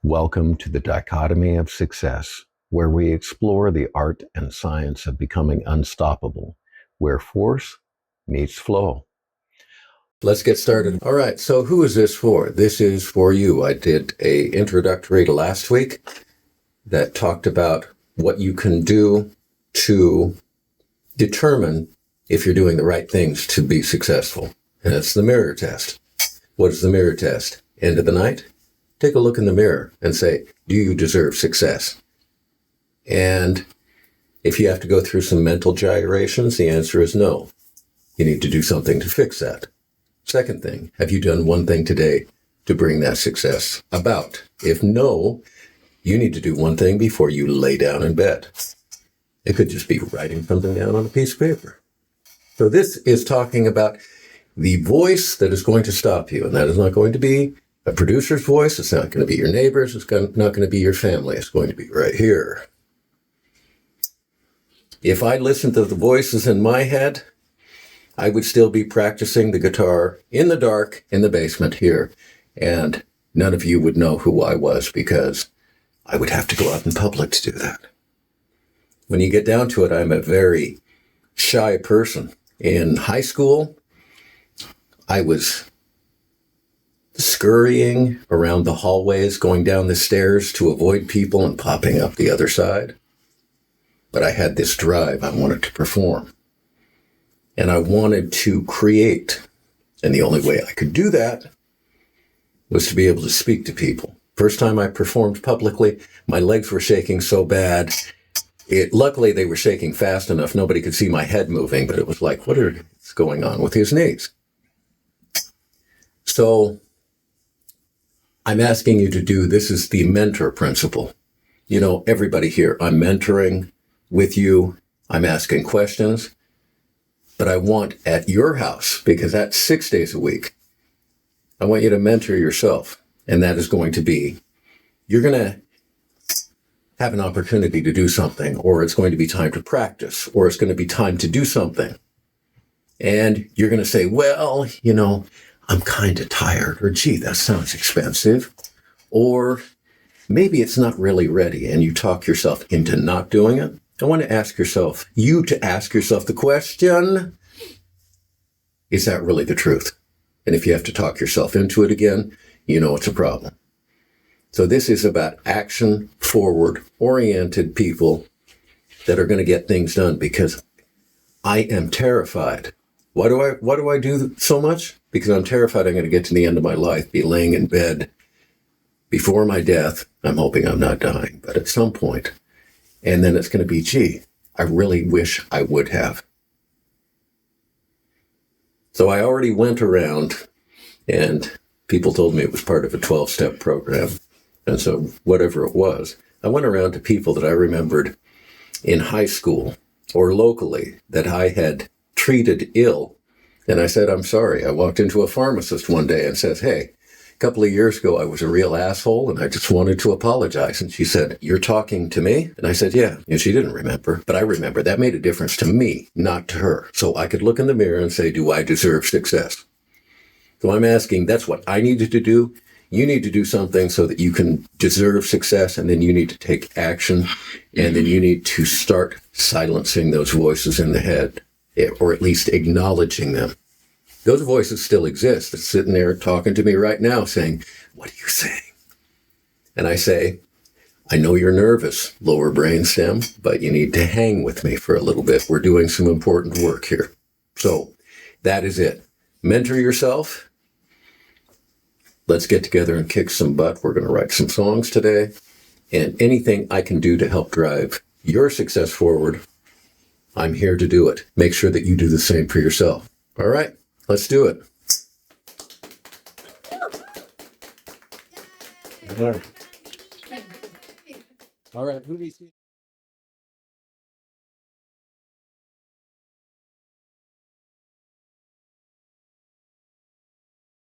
Welcome to the Dichotomy of Success, where we explore the art and science of becoming unstoppable, where force meets flow. Let's get started. All right, so who is this for? This is for you. I did an introductory to last week that talked about what you can do to determine if you're doing the right things to be successful. And it's the mirror test. What is the mirror test? End of the night? Take a look in the mirror and say, do you deserve success? And if you have to go through some mental gyrations, the answer is no. You need to do something to fix that. Second thing, have you done one thing today to bring that success about? If no, you need to do one thing before you lay down in bed. It could just be writing something down on a piece of paper. So this is talking about the voice that is going to stop you, and that is not going to be a producer's voice. It's not going to be your neighbors. It's not going to be your family. It's going to be right here. If I listened to the voices in my head, I would still be practicing the guitar in the dark in the basement here, and none of you would know who I was because I would have to go out in public to do that. When you get down to it, I'm a very shy person. In high school, I was scurrying around the hallways, going down the stairs to avoid people and popping up the other side. But I had this drive. I wanted to perform. And I wanted to create. And the only way I could do that was to be able to speak to people. First time I performed publicly, my legs were shaking so bad. Luckily, they were shaking fast enough. Nobody could see my head moving, but it was like, what is going on with his knees? So I'm asking you to do, this is the mentor principle. You know, everybody here, I'm mentoring with you. I'm asking questions, but I want at your house, because that's 6 days a week, I want you to mentor yourself. And that is going to be, you're going to have an opportunity to do something, or it's going to be time to practice, or it's going to be time to do something. And you're going to say, well, you know, I'm kind of tired, or gee, that sounds expensive, or maybe it's not really ready, and you talk yourself into not doing it. I want to ask you to ask yourself the question, is that really the truth? And if you have to talk yourself into it again, you know it's a problem. So this is about action forward oriented people that are going to get things done, because I am terrified. Why do I do so much? Because I'm terrified I'm going to get to the end of my life, be laying in bed before my death. I'm hoping I'm not dying, but at some point. And then it's going to be, gee, I really wish I would have. So I already went around, and people told me it was part of a 12-step program. And so whatever it was, I went around to people that I remembered in high school or locally that I had treated ill. And I said, I'm sorry. I walked into a pharmacist one day and said, hey, a couple of years ago, I was a real asshole and I just wanted to apologize. And she said, you're talking to me? And I said, yeah. And she didn't remember, but I remember. That made a difference to me, not to her. So I could look in the mirror and say, do I deserve success? So I'm asking, that's what I needed to do. You need to do something so that you can deserve success, and then you need to take action, and then you need to start silencing those voices in the head, or at least acknowledging them. Those voices still exist. They're sitting there talking to me right now saying, what are you saying? And I say, I know you're nervous, lower brainstem, but you need to hang with me for a little bit. We're doing some important work here. So that is it. Mentor yourself. Let's get together and kick some butt. We're going to write some songs today. And anything I can do to help drive your success forward, I'm here to do it. Make sure that you do the same for yourself. All right, let's do it. All right. Who needs to...